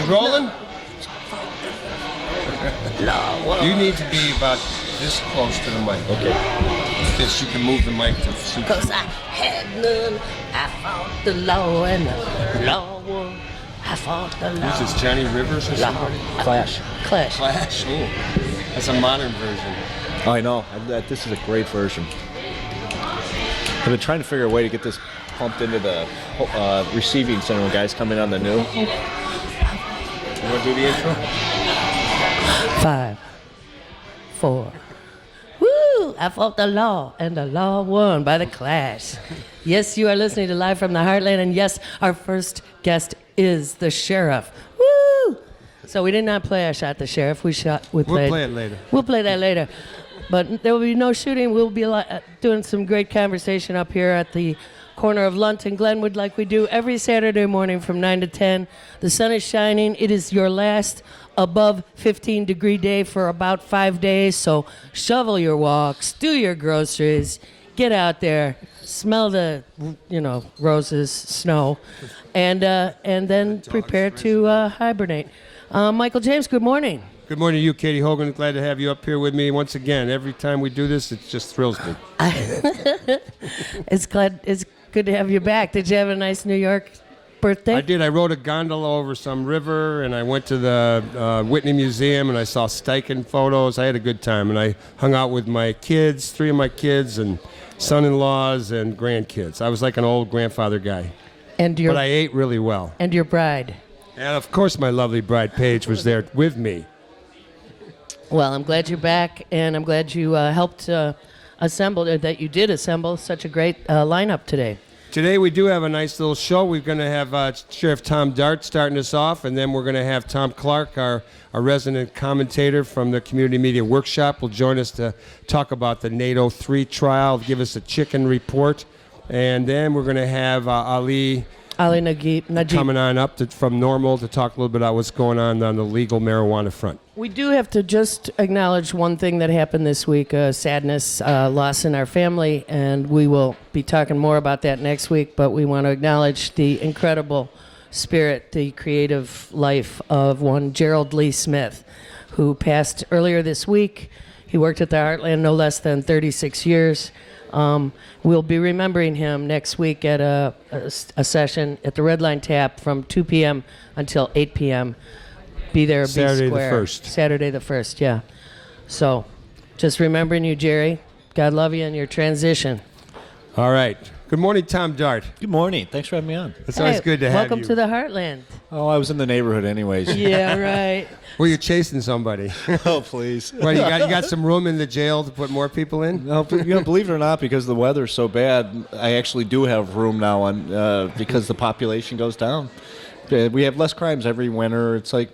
You rolling? You need to be about this close to the mic. Okay. This, you can move the mic to suit Cause you. I had none, I fought the law and the law won. I fought the law. Who's this, Johnny Rivers or something? Clash. Clash. Flash. Ooh. That's a modern version. Oh, I know. This is a great version. I've been trying to figure a way to get this pumped into the receiving center when guys come in on the new. You want to do the intro? 5, 4. Woo! I fought the law, and the law won by the Clash. Yes, you are listening to Live from the Heartland, and yes, our first guest is the sheriff. Woo! So we did not play I Shot the Sheriff. We'll play it later. We'll play that later. But there will be no shooting. We'll be doing some great conversation up here at the corner of Lunt and Glenwood like we do every Saturday morning from 9 to 10. The sun is shining. It is your last above 15-degree day for about 5 days. So shovel your walks, do your groceries, get out there, smell the, roses, snow, and then prepare to hibernate. Michael James, good morning. Good morning to you, Katy Hogan. Glad to have you up here with me once again. Every time we do this, it just thrills me. It's good to have you back. Did you have a nice New York birthday? I did. I rode a gondola over some river, and I went to the Whitney Museum, and I saw Steichen photos. I had a good time, and I hung out with my kids, 3 of my kids, and son-in-laws and grandkids. I was like an old grandfather guy. But I ate really well. And your bride. And, of course, my lovely bride, Paige, was there with me. Well, I'm glad you're back, and I'm glad you helped assemble such a great lineup today. Today we do have a nice little show. We're going to have Sheriff Tom Dart starting us off, and then we're going to have Tom Clark, our resident commentator from the Community Media Workshop, will join us to talk about the NATO 3 trial, give us a chicken report, and then we're going to have Ali Najib coming on up from Normal to talk a little bit about what's going on the legal marijuana front. We do have to just acknowledge one thing that happened this week, sadness, loss in our family, and we will be talking more about that next week, but we want to acknowledge the incredible spirit, the creative life of one Gerald Lee Smith, who passed earlier this week. He worked at the Heartland no less than 36 years. We'll be remembering him next week at a session at the Red Line Tap from 2 p.m. until 8 p.m. Be there, Saturday be square. the 1st. Saturday the 1st, yeah. So, just remembering you, Jerry. God love you in your transition. All right. Good morning, Tom Dart. Good morning. Thanks for having me on. It's always good to have you. Welcome to the Heartland. Oh, I was in the neighborhood anyways. Yeah, right. Were you chasing somebody? Oh, please. Well, you got some room in the jail to put more people in? No, believe it or not, because the weather's so bad, I actually do have room now because the population goes down. We have less crimes every winter. It's like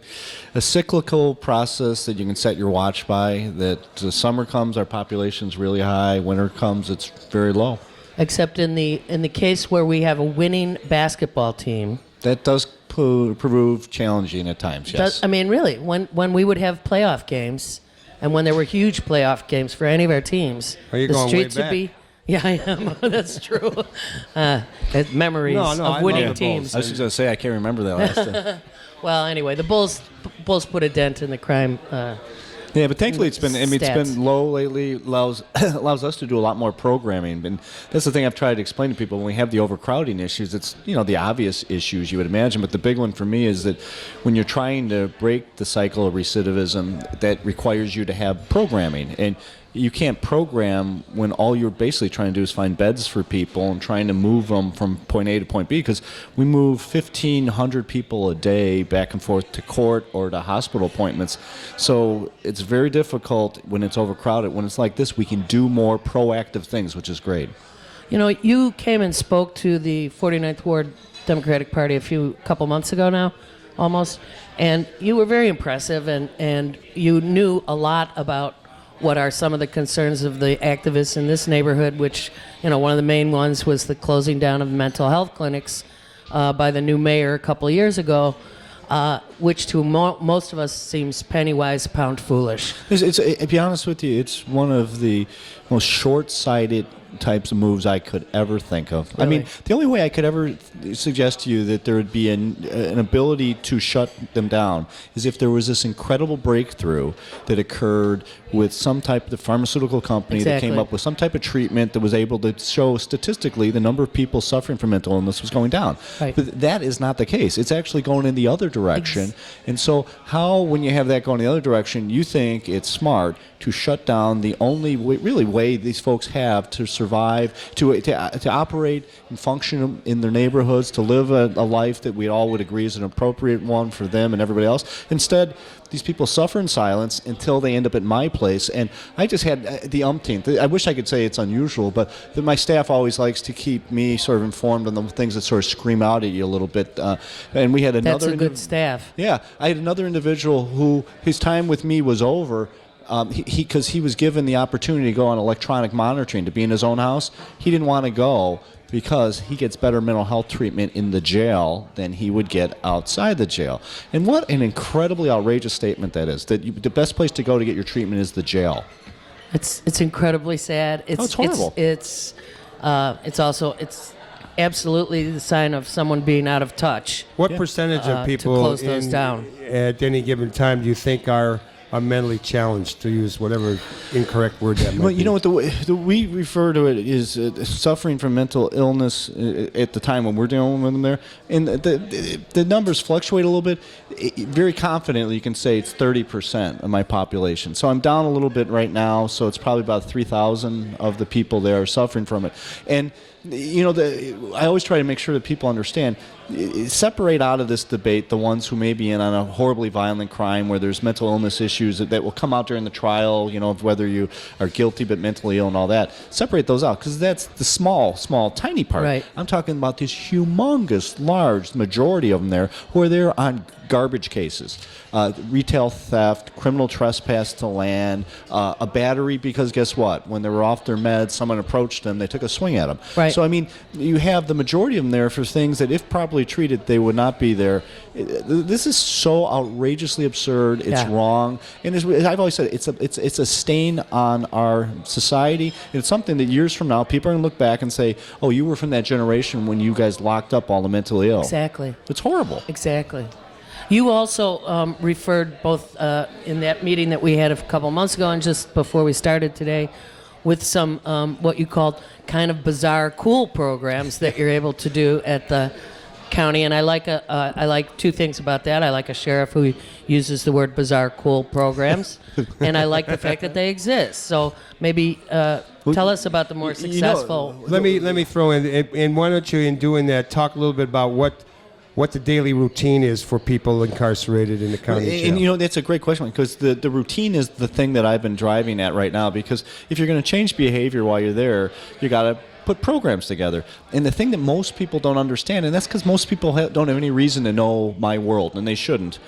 a cyclical process that you can set your watch by, that the summer comes, our population's really high. Winter comes, it's very low. Except in the case where we have a winning basketball team. That does prove challenging at times, yes. Really, when we would have playoff games, and when there were huge playoff games for any of our teams, the streets would be... Yeah, I am. That's true. Memories of winning teams. I was just going to say, I can't remember that last time. Well, anyway, the Bulls put a dent in the crime. Yeah, but thankfully it's been low lately. Allows us to do a lot more programming, and that's the thing I've tried to explain to people. When we have the overcrowding issues, it's the obvious issues you would imagine, but the big one for me is that when you're trying to break the cycle of recidivism, that requires you to have programming, and you can't program when all you're basically trying to do is find beds for people and trying to move them from point A to point B, because we move 1,500 people a day back and forth to court or to hospital appointments. So it's very difficult when it's overcrowded. When it's like this, we can do more proactive things, which is great. You came and spoke to the 49th Ward Democratic Party a couple months ago now, almost, and you were very impressive, and you knew a lot about what are some of the concerns of the activists in this neighborhood, which, one of the main ones was the closing down of mental health clinics by the new mayor a couple of years ago, which to most of us seems penny wise, pound foolish. To be honest with you, it's one of the most short-sighted types of moves I could ever think of. Really? I mean, the only way I could ever suggest to you that there would be an ability to shut them down is if there was this incredible breakthrough that occurred with some type of pharmaceutical company that came up with some type of treatment that was able to show statistically the number of people suffering from mental illness was going down. Right. But that is not the case. It's actually going in the other direction. And so how, when you have that going in the other direction, you think it's smart to shut down the only way these folks have to survive, to operate and function in their neighborhoods, to live a life that we all would agree is an appropriate one for them and everybody else. Instead, these people suffer in silence until they end up at my place. And I just had the umpteenth. I wish I could say it's unusual, but my staff always likes to keep me sort of informed on the things that sort of scream out at you a little bit. And we had another... That's a good staff. Yeah. I had another individual who his time with me was over. Because he was given the opportunity to go on electronic monitoring, to be in his own house. He didn't want to go because he gets better mental health treatment in the jail than he would get outside the jail. And what an incredibly outrageous statement that is, that the best place to go to get your treatment is the jail. It's incredibly sad. It's horrible. It's absolutely the sign of someone being out of touch. What percentage of people to close those down at any given time do you think are mentally challenged, to use whatever incorrect word that might well, be? you know what, the way we refer to it is suffering from mental illness at the time when we're dealing with them there. And the numbers fluctuate a little bit. Very confidently, you can say it's 30% of my population. So I'm down a little bit right now, so it's probably about 3,000 of the people there are suffering from it. And you know, I always try to make sure that people understand, separate out of this debate the ones who may be in on a horribly violent crime where there's mental illness issues that will come out during the trial, you know, of whether you are guilty but mentally ill and all that. Separate those out, because that's the small, tiny part. Right. I'm talking about this humongous, large majority of them there who are there on garbage cases, retail theft, criminal trespass to land, a battery because guess what? When they were off their meds, someone approached them, they took a swing at them. Right. So, I mean, you have the majority of them there for things that if properly treated, they would not be there. This is so outrageously absurd. It's wrong. And as I've always said, it's a stain on our society. And it's something that years from now, people are going to look back and say, oh, you were from that generation when you guys locked up all the mentally ill. Exactly. It's horrible. Exactly. You also referred both in that meeting that we had a couple months ago and just before we started today with some what you called kind of bizarre cool programs that you're able to do at the county. And I like two things about that. I like a sheriff who uses the word bizarre cool programs, and I like the fact that they exist. So maybe tell us about the more successful. Let me throw in, and why don't you, in doing that, talk a little bit about what the daily routine is for people incarcerated in the county jail. And you know, that's a great question, because the routine is the thing that I've been driving at right now, because if you're going to change behavior while you're there, you got to put programs together. And the thing that most people don't understand, and that's because most people don't have any reason to know my world, and they shouldn't,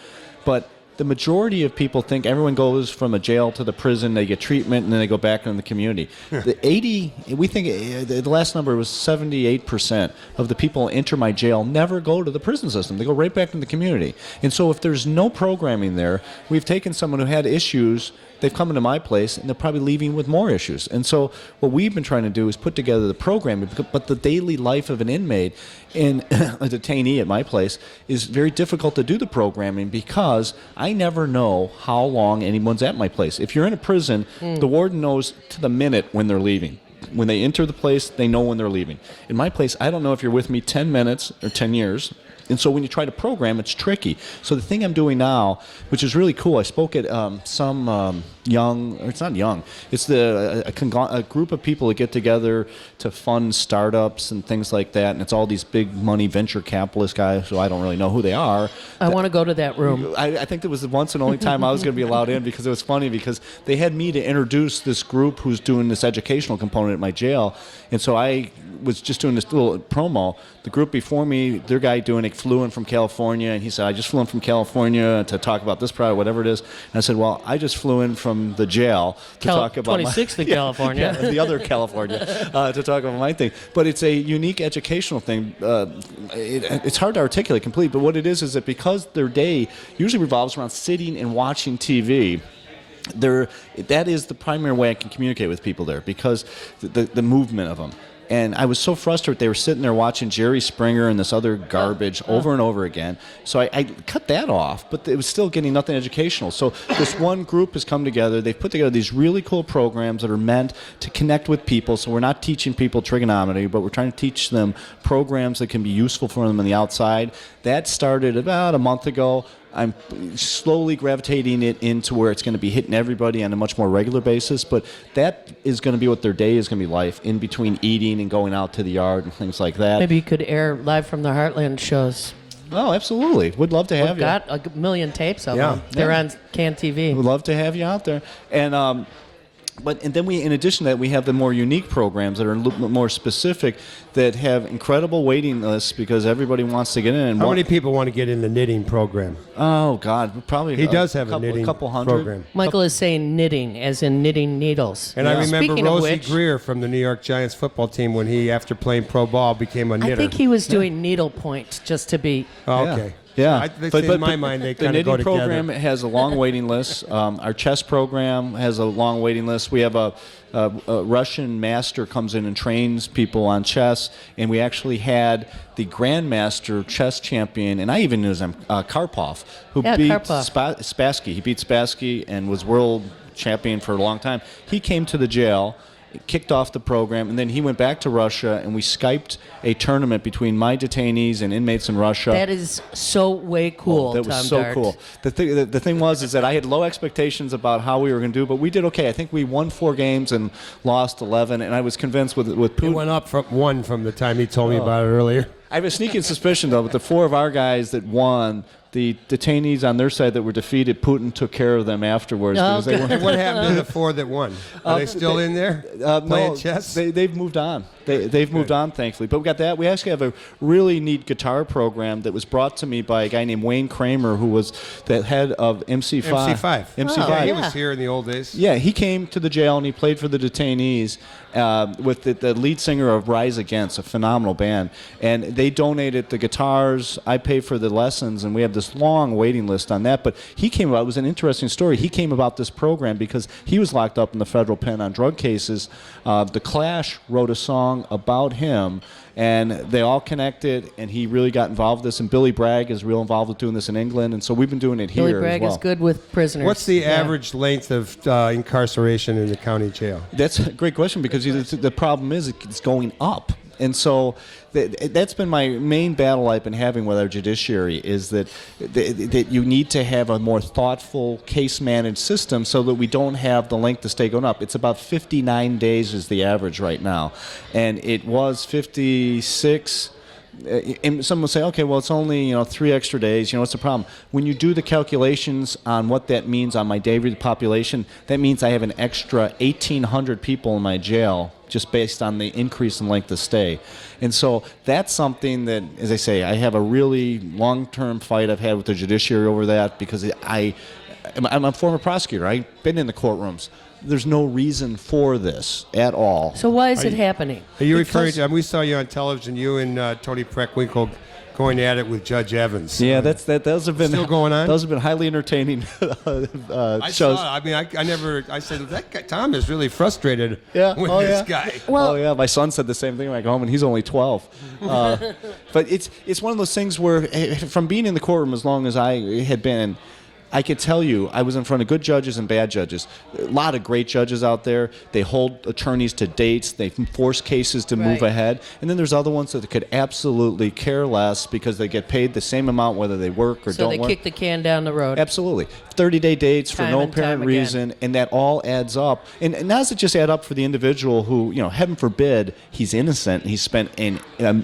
but the majority of people think everyone goes from a jail to the prison, they get treatment, and then they go back into the community. We think the last number was 78% of the people who enter my jail never go to the prison system. They go right back into the community. And so if there's no programming there, we've taken someone who had issues, they've come into my place, and they're probably leaving with more issues. And so what we've been trying to do is put together the programming, but the daily life of an inmate and a detainee at my place is very difficult to do the programming, because I never know how long anyone's at my place. If you're in a prison, the warden knows to the minute when they're leaving. When they enter the place, they know when they're leaving. In my place, I don't know if you're with me 10 minutes or 10 years. And so when you try to program, it's tricky. So the thing I'm doing now, which is really cool, I spoke at some young, or it's not young, it's a group of people that get together to fund startups and things like that. And it's all these big money venture capitalist guys, so I don't really know who they are. I want to go to that room. I think it was the once and only time I was going to be allowed in, because it was funny, because they had me to introduce this group who's doing this educational component at my jail. And so I was just doing this little promo. The group before me, their guy doing it flew in from California, and he said, I just flew in from California to talk about this product, whatever it is. And I said, well, I just flew in from the jail to talk about 26th in California. Yeah, the other California, to talk about my thing. But it's a unique educational thing. It's hard to articulate completely, but what it is that because their day usually revolves around sitting and watching TV, that is the primary way I can communicate with people there, because the movement of them. And I was so frustrated. They were sitting there watching Jerry Springer and this other garbage over and over again. So I cut that off, but it was still getting nothing educational. So this one group has come together. They've put together these really cool programs that are meant to connect with people. So we're not teaching people trigonometry, but we're trying to teach them programs that can be useful for them on the outside. That started about a month ago. I'm slowly gravitating it into where it's going to be hitting everybody on a much more regular basis, but that is going to be what their day is going to be like, in between eating and going out to the yard and things like that. Maybe you could air live from the Heartland shows. Oh, absolutely. Would love to have you. We've got a million tapes of them. They're on Can TV. Would love to have you out there. And then in addition to that, we have the more unique programs that are a little bit more specific, that have incredible waiting lists because everybody wants to get in. How many people want to get in the knitting program? Oh, God, probably. He does have a knitting couple hundred. Program. Michael is saying knitting, as in knitting needles. And I remember Speaking Rosie Greer from the New York Giants football team, when he, after playing pro ball, became a knitter. I think he was doing needlepoint just to be. Oh, okay. Yeah, but in my mind, they kind of go together. The knitting program has a long waiting list. Our chess program has a long waiting list. We have a Russian master comes in and trains people on chess, and we actually had the grandmaster chess champion, and I even knew him, Karpov, who beat Spassky. He beat Spassky and was world champion for a long time. He came to the jail, kicked off the program, and then he went back to Russia, and we Skyped a tournament between my detainees and inmates in Russia. That is so way cool. That was so cool. The thing was that I had low expectations about how we were going to do, but we did okay. I think we won 4 games and lost 11, and I was convinced with Putin. It went up from 1 from the time he told me about it earlier. I have a sneaking suspicion, though, that the 4 of our guys that won, the detainees on their side that were defeated, Putin took care of them afterwards. Oh, They what happened to the 4 that won? Are they still in there playing chess? They've moved on. They've moved on, thankfully. But we got that. We actually have a really neat guitar program that was brought to me by a guy named Wayne Kramer, who was the head of MC5. MC5. He was here in the old days. Yeah, he came to the jail and he played for the detainees with the lead singer of Rise Against, a phenomenal band. And they donated the guitars. I pay for the lessons, and we have this long waiting list on that. But he came about, it was an interesting story. He came about this program because he was locked up in the federal pen on drug cases. The Clash wrote a song about him, and they all connected, and he really got involved with this. And Billy Bragg is real involved with doing this in England, and so we've been doing it here Billy Bragg as well. is good with prisoners. What's the average length of incarceration in the county jail? That's a great question, because the problem is it's going up. And so that's been my main battle I've been having with our judiciary, is that you need to have a more thoughtful case-managed system so that we don't have the length of stay going up. It's about 59 days is the average right now. And it was 56. And some will say, okay, well, it's only 3 extra days. What's the problem? When you do the calculations on what that means on my daily population, that means I have an extra 1,800 people in my jail just based on the increase in length of stay. And so that's something that, as I say, I have a really long-term fight I've had with the judiciary over that, because I'm a former prosecutor. I've been in the courtrooms. There's no reason for this at all. So why is it happening? Are you referring to, we saw you on television, you and Tony Preckwinkle going at it with Judge Evans. Yeah, those have been still going on. Those have been highly entertaining I shows. Saw, I mean, I said that guy, Tom is really frustrated with Yeah. this guy. Well, my son said the same thing when I go home, and he's only 12. But it's one of those things where, from being in the courtroom as long as I had been, I could tell you, I was in front of good judges and bad judges. A lot of great judges out there. They hold attorneys to dates. They force cases to move ahead. And then there's other ones that could absolutely care less because they get paid the same amount whether they work or don't work. So they kick the can down the road. Absolutely. 30-day dates for no apparent reason, and that all adds up. And now does it just add up for the individual who, heaven forbid, he's innocent, and he spent an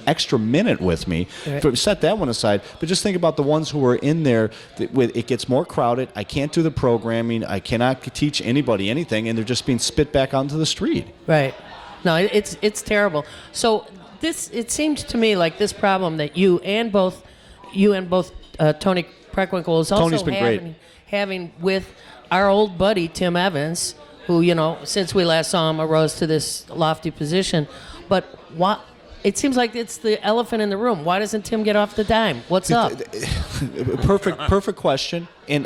extra minute with me. Right. Set that one aside. But just think about the ones who are in there. It gets more crowded. I can't do the programming. I cannot teach anybody anything, and they're just being spit back onto the street. Right. No, it's terrible. So it seems to me like this problem that you and both Tony Preckwinkle is also having with our old buddy Tim Evans, who since we last saw him arose to this lofty position. But what It seems like it's the elephant in the room. Why doesn't Tim get off the dime? What's up? Perfect question. And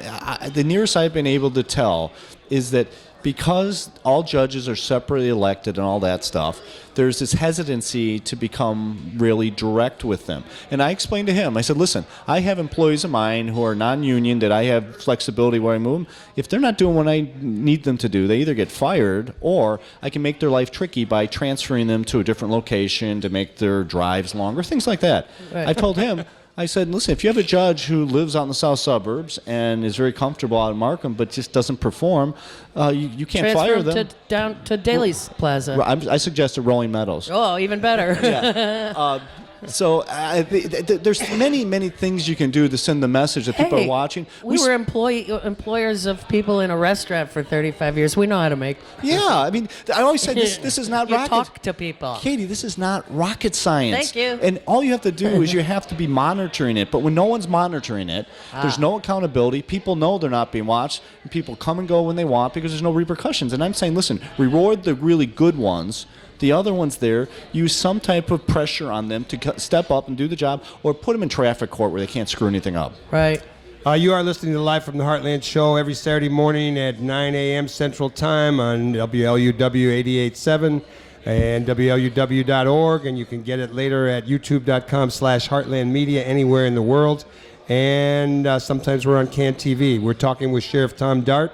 the nearest I've been able to tell is that because all judges are separately elected and all that stuff, there's this hesitancy to become really direct with them. And I explained to him, I said, listen, I have employees of mine who are non-union that I have flexibility where I move them. If they're not doing what I need them to do, they either get fired or I can make their life tricky by transferring them to a different location to make their drives longer, things like that. Right. I told him, I said, listen, if you have a judge who lives out in the south suburbs and is very comfortable out in Markham but just doesn't perform, you can't fire them. Down to Daly's Plaza. I suggested Rolling Meadows. Oh, even better. Yeah. So there's many things you can do to send the message that people are watching. We were employers of people in a restaurant for 35 years. We know how to make. Yeah, I mean, I always said this is not rocket. Talk to people. Katie, this is not rocket science. Thank you. And all you have to do is you have to be monitoring it. But when no one's monitoring it, there's no accountability. People know they're not being watched. And people come and go when they want because there's no repercussions. And I'm saying, listen, reward the really good ones. The other ones there, use some type of pressure on them to step up and do the job, or put them in traffic court where they can't screw anything up. Right. You are listening to Live from the Heartland show every Saturday morning at 9 a.m. Central Time on WLUW 88.7 and WLUW.org, and you can get it later at youtube.com/heartlandmedia anywhere in the world. And sometimes we're on CAN TV. We're talking with Sheriff Tom Dart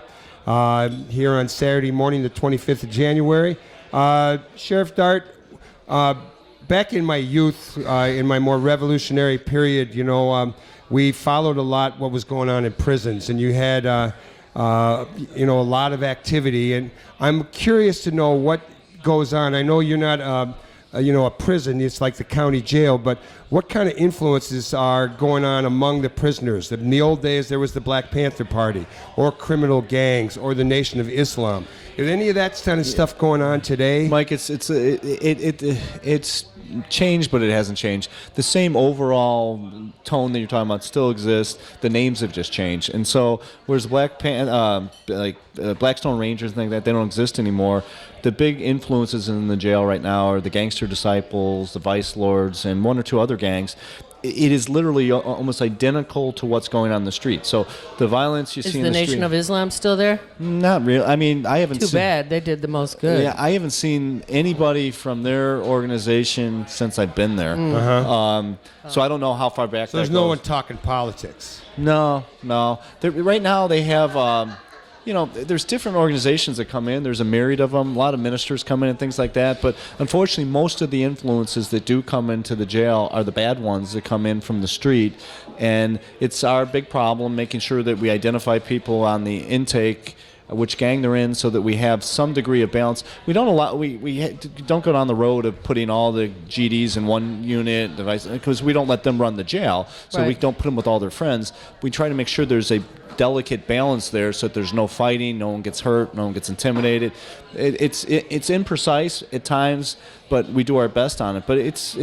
here on Saturday morning, the 25th of January. Sheriff Dart, back in my youth, in my more revolutionary period, we followed a lot what was going on in prisons, and you had, a lot of activity. And I'm curious to know what goes on. I know you're not, a prison. It's like the county jail. But what kind of influences are going on among the prisoners? In the old days, there was the Black Panther Party, or criminal gangs, or the Nation of Islam. Is any of that kind of stuff going on today? Mike, it's changed, but it hasn't changed. The same overall tone that you're talking about still exists. The names have just changed. And so, whereas Blackstone Rangers and things like that, they don't exist anymore. The big influences in the jail right now are the Gangster Disciples, the Vice Lords, and one or two other gangs. It is literally almost identical to what's going on in the street. So the violence you see in the street... Is the Nation of Islam still there? Not really. I mean, I haven't seen... Too bad. They did the most good. Yeah, I haven't seen anybody from their organization since I've been there. So I don't know how far back so that there's goes. no one talking politics? No. Right now they have... there's different organizations that come in. There's a myriad of them. A lot of ministers come in and things like that. But unfortunately, most of the influences that do come into the jail are the bad ones that come in from the street. And it's our big problem, making sure that we identify people on the intake, which gang they're in, so that we have some degree of balance. We don't don't go down the road of putting all the GDs in one unit because we don't let them run the jail. So we don't put them with all their friends. We try to make sure there's a delicate balance there so that there's no fighting, no one gets hurt, no one gets intimidated. It's imprecise at times, but we do our best on it. But it's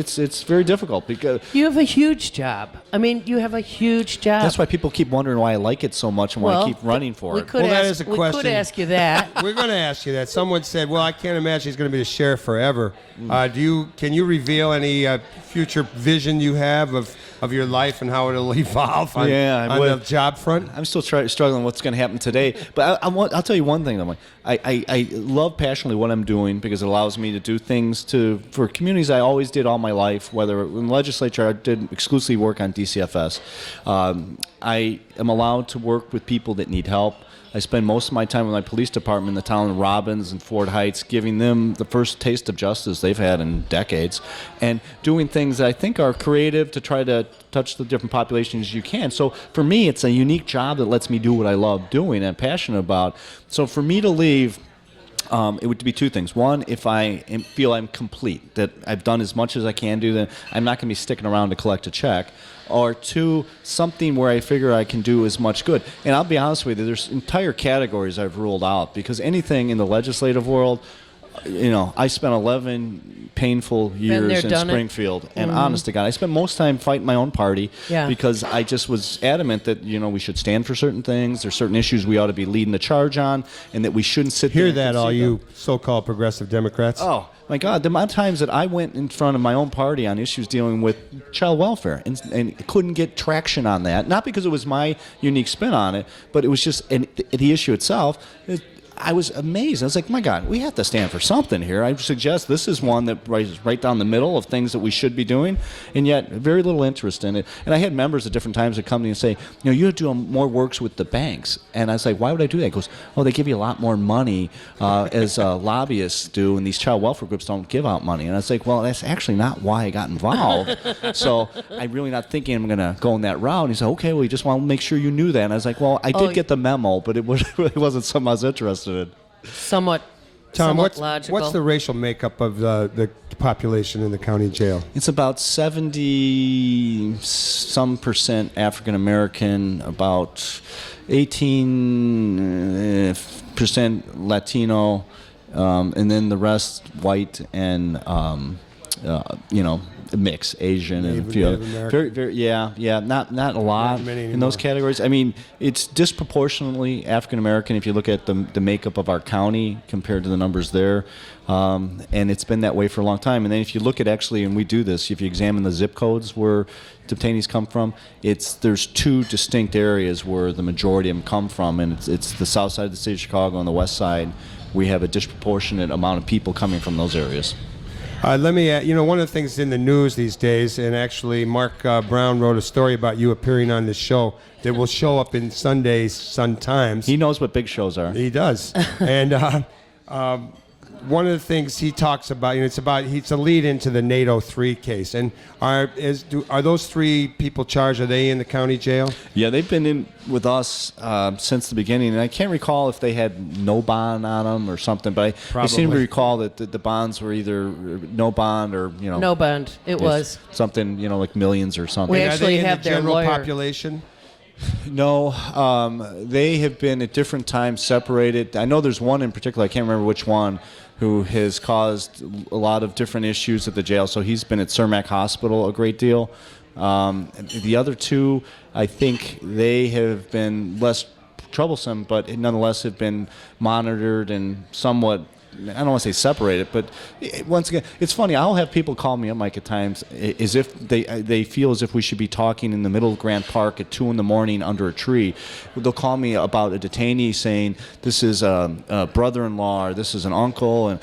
very difficult because you have a huge job. I mean, you have a huge job. That's why people keep wondering why I like it so much and why I keep running for it. That is a question. We could ask you that. We're going to ask you that. Someone said, "Well, I can't imagine he's going to be the sheriff forever." Can you reveal any future vision you have of your life and how it'll evolve on the job front? I'm still struggling with what's going to happen today. But I'll tell you one thing, though. I love passionately what I'm doing because it allows me to do things for communities I always did all my life. Whether in the legislature, I did exclusively work on DCFS. I am allowed to work with people that need help. I spend most of my time with my police department in the town of Robbins and Fort Heights, giving them the first taste of justice they've had in decades, and doing things that I think are creative to try to touch the different populations you can. So for me, it's a unique job that lets me do what I love doing and I'm passionate about. So for me to leave, it would be two things. One, if I feel I'm complete, that I've done as much as I can do, then I'm not going to be sticking around to collect a check. Or two, something where I figure I can do as much good. And I'll be honest with you, there's entire categories I've ruled out because anything in the legislative world, I spent 11 painful years in Springfield, and honest to God, I spent most time fighting my own party because I just was adamant that we should stand for certain things. There's certain issues we ought to be leading the charge on, and that we shouldn't sit there. Hear that, all you so-called progressive Democrats? Oh my God! The amount of times that I went in front of my own party on issues dealing with child welfare and couldn't get traction on that, not because it was my unique spin on it, but it was just the issue itself. I was amazed. I was like, my God, we have to stand for something here. I suggest this is one that is right down the middle of things that we should be doing, and yet very little interest in it. And I had members at different times that come to me and say, you have to do more works with the banks. And I was like, why would I do that? He goes, they give you a lot more money as lobbyists do, and these child welfare groups don't give out money. And I was like, well, that's actually not why I got involved. So I'm really not thinking I'm going to go in that route. And he said, okay, well, you just want to make sure you knew that. And I was like, well, I did get the memo, but it really wasn't something I was interested in. Somewhat logical. What's the racial makeup of the population in the county jail? It's about 70% African American, about 18% Latino, and then the rest white and mix, Asian and a few other. Very, very, not a lot in those categories. I mean, it's disproportionately African American if you look at the makeup of our county compared to the numbers there, and it's been that way for a long time. And then if you look at and we do this, if you examine the zip codes where detainees come from, there's two distinct areas where the majority of them come from, and it's the south side of the city of Chicago and the west side. We have a disproportionate amount of people coming from those areas. Let me, one of the things in the news these days, and actually Mark Brown wrote a story about you appearing on this show that will show up in Sunday's Sun Times. He knows what big shows are. He does. And one of the things he talks about, it's a lead into the NATO 3 case. And are those 3 people charged? Are they in the county jail? Yeah, they've been in with us since the beginning. And I can't recall if they had no bond on them or something, but I seem to recall that the bonds were either no bond or, No bond. It was. Something, like millions or something. We actually have the their general lawyer. Population? No, they have been at different times separated. I know there's one in particular, I can't remember which one, who has caused a lot of different issues at the jail. So he's been at Cermak Hospital a great deal. The other 2, I think they have been less troublesome, but nonetheless have been monitored and somewhat, I don't want to say separated, but once again, it's funny. I'll have people call me up, Mike, at times as if they feel as if we should be talking in the middle of Grant Park at 2 a.m. under a tree. They'll call me about a detainee saying, this is a brother-in-law or this is an uncle, and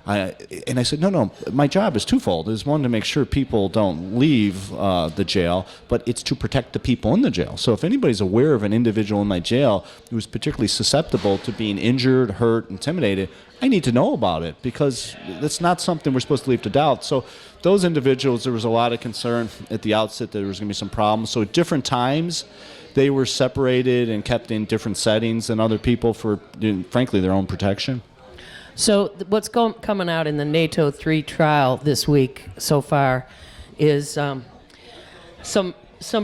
I said, no, my job is twofold. It's one, to make sure people don't leave the jail, but it's to protect the people in the jail. So if anybody's aware of an individual in my jail who's particularly susceptible to being injured, hurt, intimidated, I need to know about it, because that's not something we're supposed to leave to doubt. So those individuals, there was a lot of concern at the outset that there was going to be some problems. So at different times, they were separated and kept in different settings than other people for, frankly, their own protection. So what's coming out in the NATO 3 trial this week so far is some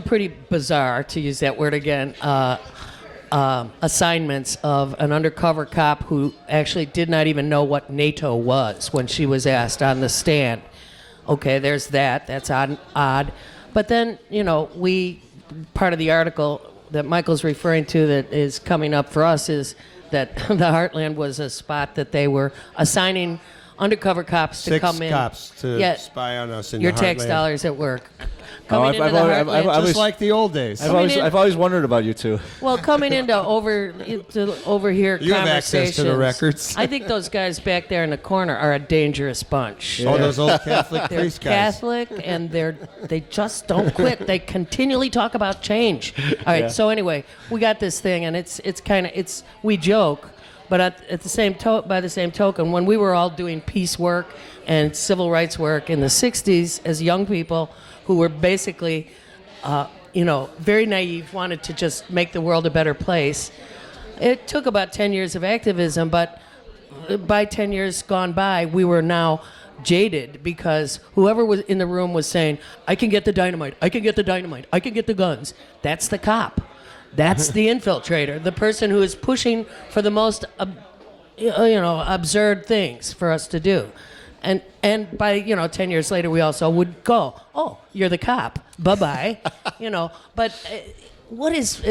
pretty bizarre, to use that word again, assignments of an undercover cop who actually did not even know what NATO was when she was asked on the stand. Okay, there's that. That's odd. But then, part of the article that Michael's referring to that is coming up for us is that the Heartland was a spot that they were assigning undercover cops to come in. 6 cops to spy on us in the Heartland. Your tax dollars at work. Just like the old days. I've always wondered about you two. Well, coming in to overhear you have access to the conversations. records. I think those guys back there in the corner are a dangerous bunch. Oh, those old Catholic priest guys. Catholic, and they just don't quit. They continually talk about change. All right. So anyway, we got this thing, and we joke. But at the same by the same token, when we were all doing peace work and civil rights work in the 60s as young people who were basically, very naive, wanted to just make the world a better place, it took about 10 years of activism, but by 10 years gone by, we were now jaded because whoever was in the room was saying, I can get the dynamite, I can get the dynamite, I can get the guns. That's the cop. That's the infiltrator, the person who is pushing for the most absurd things for us to do. And by 10 years later, we also would go, oh, you're the cop, bye-bye. But what is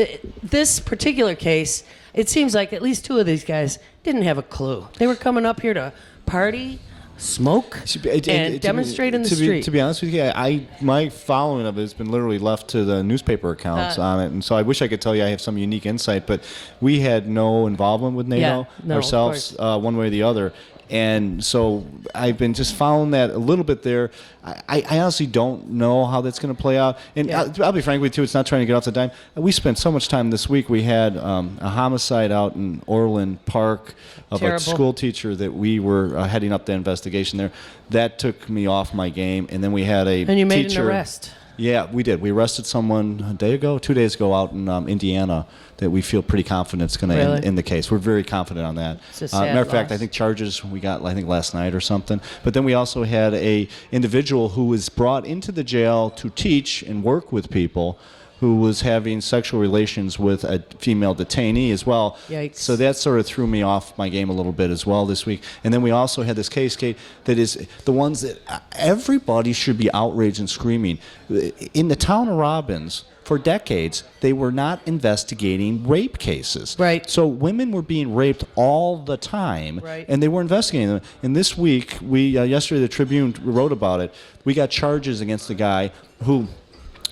this particular case? It seems like at least two of these guys didn't have a clue. They were coming up here to party, smoke, and demonstrate in the street. To be honest with you, my following of it has been literally left to the newspaper accounts on it, and so I wish I could tell you I have some unique insight, but we had no involvement with NATO ourselves, one way or the other. And so I've been just following that a little bit there. I honestly don't know how that's going to play out. And I'll be frank with you, it's not trying to get off the dime. We spent so much time this week. We had a homicide out in Orland Park of a school teacher that we were heading up the investigation there. That took me off my game. And then we had a teacher. And you made an arrest. Yeah, we did. We arrested someone 2 days ago out in Indiana that we feel pretty confident is going to end the case. We're very confident on that. It's a sad matter of loss. fact, I think charges we got last night or something. But then we also had a individual who was brought into the jail to teach and work with people who was having sexual relations with a female detainee as well. Yikes. So that sort of threw me off my game a little bit as well this week. And then we also had this case, Kate, that is the ones that everybody should be outraged and screaming. In the town of Robbins, for decades, they were not investigating rape cases. Right. So women were being raped all the time, and they were investigating them. And this week, yesterday the Tribune wrote about it. We got charges against a guy who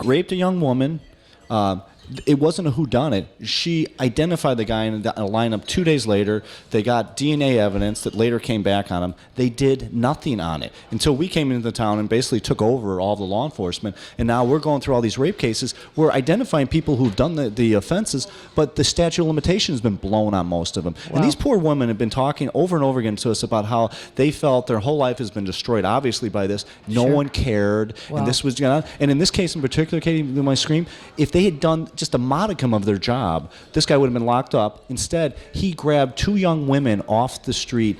raped a young woman. It wasn't a whodunit. She identified the guy in a lineup 2 days later. They got DNA evidence that later came back on him. They did nothing on it until we came into the town and basically took over all the law enforcement. And now we're going through all these rape cases. We're identifying people who've done the offenses, but the statute of limitations has been blown on most of them. Wow. And these poor women have been talking over and over again to us about how they felt their whole life has been destroyed, obviously, by this. No one cared, and this was going on. And in this case in particular, Katie, my scream, if they had done just a modicum of their job, this guy would have been locked up. Instead, he grabbed two young women off the street,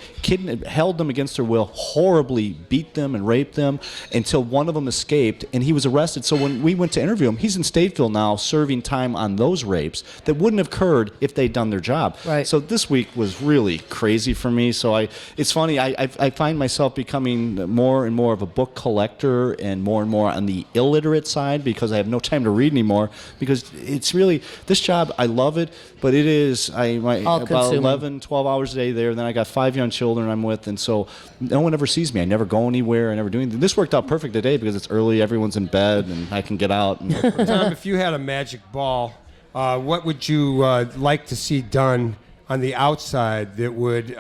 held them against their will, horribly beat them and raped them until one of them escaped, and he was arrested. So when we went to interview him, he's in Stateville now serving time on those rapes that wouldn't have occurred if they'd done their job. Right. So this week was really crazy for me. So it's funny, I find myself becoming more and more of a book collector and more on the illiterate side because I have no time to read anymore, because it's really, this job, I love it, but it is about 11, 12 hours a day there, and then I got 5 young children I'm with, and so no one ever sees me. I never go anywhere, I never do anything. This worked out perfect today because it's early, everyone's in bed, and I can get out. And Tom, if you had a magic ball, what would you like to see done on the outside that would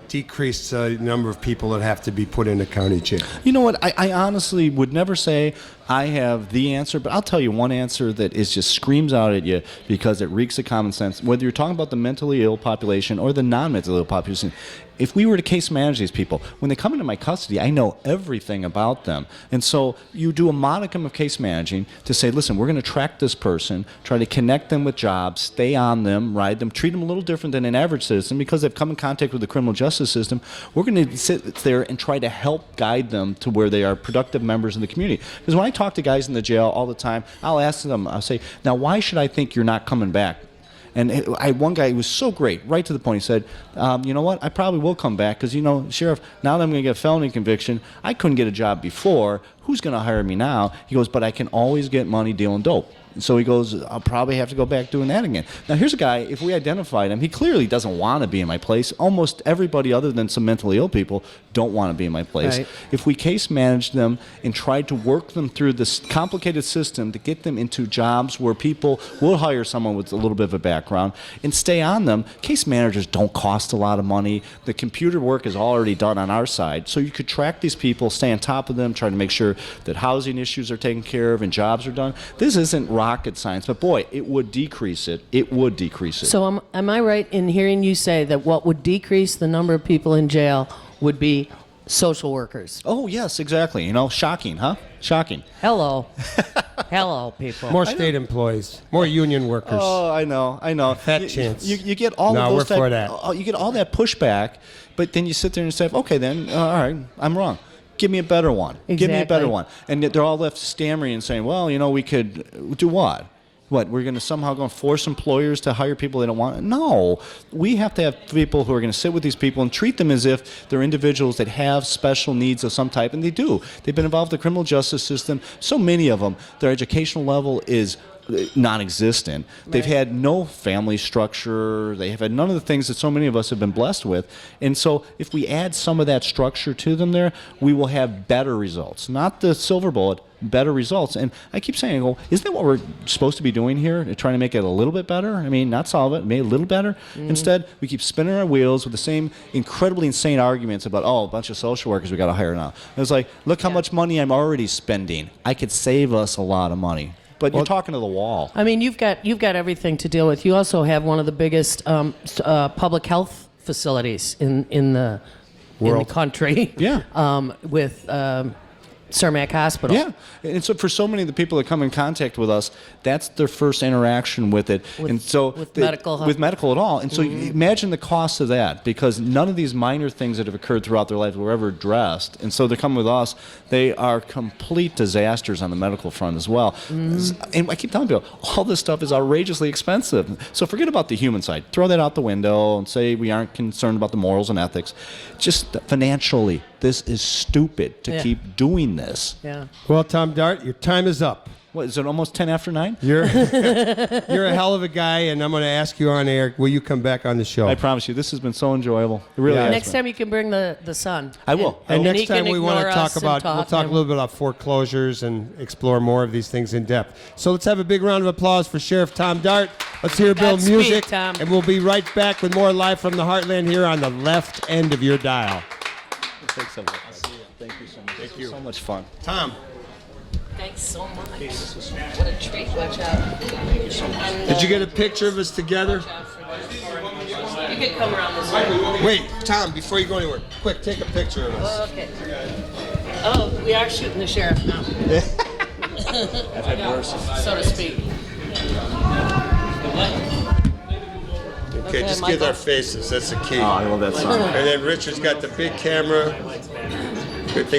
decrease the number of people that have to be put in a county jail? You know what? I honestly would never say I have the answer, but I'll tell you one answer that is just screams out at you because it reeks of common sense. Whether you're talking about the mentally ill population or the non-mentally ill population, if we were to case manage these people, when they come into my custody, I know everything about them. And so you do a modicum of case managing to say, listen, we're going to track this person, try to connect them with jobs, stay on them, ride them, treat them a little different than an average citizen because they've come in contact with the criminal justice system. We're going to sit there and try to help guide them to where they are productive members of the community. Because when I talk to guys in the jail all the time, I'll ask them, I'll say, now why should I think you're not coming back? And I had one guy who was so great, right to the point. He said, you know what, I probably will come back because, Sheriff, now that I'm going to get a felony conviction, I couldn't get a job before. Who's going to hire me now? He goes, but I can always get money dealing dope. So he goes, I'll probably have to go back doing that again. Now, here's a guy, if we identified him, he clearly doesn't want to be in my place. Almost everybody other than some mentally ill people don't want to be in my place. Right. If we case managed them and tried to work them through this complicated system to get them into jobs where people will hire someone with a little bit of a background and stay on them, case managers don't cost a lot of money. The computer work is already done on our side. So you could track these people, stay on top of them, try to make sure that housing issues are taken care of and jobs are done. This isn't rocket science, but boy, it would decrease it. It would decrease it. So am I right in hearing you say that what would decrease the number of people in jail would be social workers? Oh, yes, exactly. Shocking, huh? Shocking. Hello. Hello, people. More state employees, more union workers. Oh, I know. Fat chance. You get all No, of those we're for that. You get all that pushback, but then you sit there and say, okay, then, all right, I'm wrong. Give me a better one. Give me a better Exactly. one. And they're all left stammering and saying, well, we could do what? What, we're going to somehow go and force employers to hire people they don't want? No. We have to have people who are going to sit with these people and treat them as if they're individuals that have special needs of some type, and they do. They've been involved in the criminal justice system. So many of them, their educational level is non-existent. Right. They've had no family structure. They have had none of the things that so many of us have been blessed with. And so if we add some of that structure to them there, we will have better results. Not the silver bullet, better results. And I keep saying, isn't that what we're supposed to be doing here? Trying to make it a little bit better? I mean, not solve it, make it a little better. Instead, we keep spinning our wheels with the same incredibly insane arguments about, a bunch of social workers we got to hire now. And it's like, look how much money I'm already spending. I could save us a lot of money. But you're talking to the wall. I mean, you've got everything to deal with. You also have one of the biggest public health facilities in the country. Yeah. With Cermak Hospital. Yeah, and so for so many of the people that come in contact with us, that's their first interaction with it, with medical at all. And so imagine the cost of that, because none of these minor things that have occurred throughout their life were ever addressed. And so they're coming with us. They are complete disasters on the medical front as well. And I keep telling people, all this stuff is outrageously expensive. So forget about the human side. Throw that out the window and say we aren't concerned about the morals and ethics. Just financially, this is stupid to keep doing this. Yeah. Well, Tom Dart, your time is up. What, is it almost 10 after 9? You're a hell of a guy, and I'm going to ask you on air, will you come back on the show? I promise you, this has been so enjoyable. It really has. Next time you can bring the son. I will. And next time we want to talk about, we'll talk a little bit about foreclosures and explore more of these things in depth. So let's have a big round of applause for Sheriff Tom Dart. Let's hear Bill music, Tom. And we'll be right back with more Live from the Heartland here on the left end of your dial. Thanks so much. Thank you so much. Thank you. So much fun. Tom. Thanks so much. What a treat. Watch out. Thank you so much. Did you get a picture of us together? You can come around this way. Wait, Tom, before you go anywhere, quick, take a picture of us. Okay. Oh, we are shooting the sheriff now. I've had worse. So to speak. Okay, just give our faces. That's the key. Oh, I love that song. And then Richard's got the big camera. Good thing.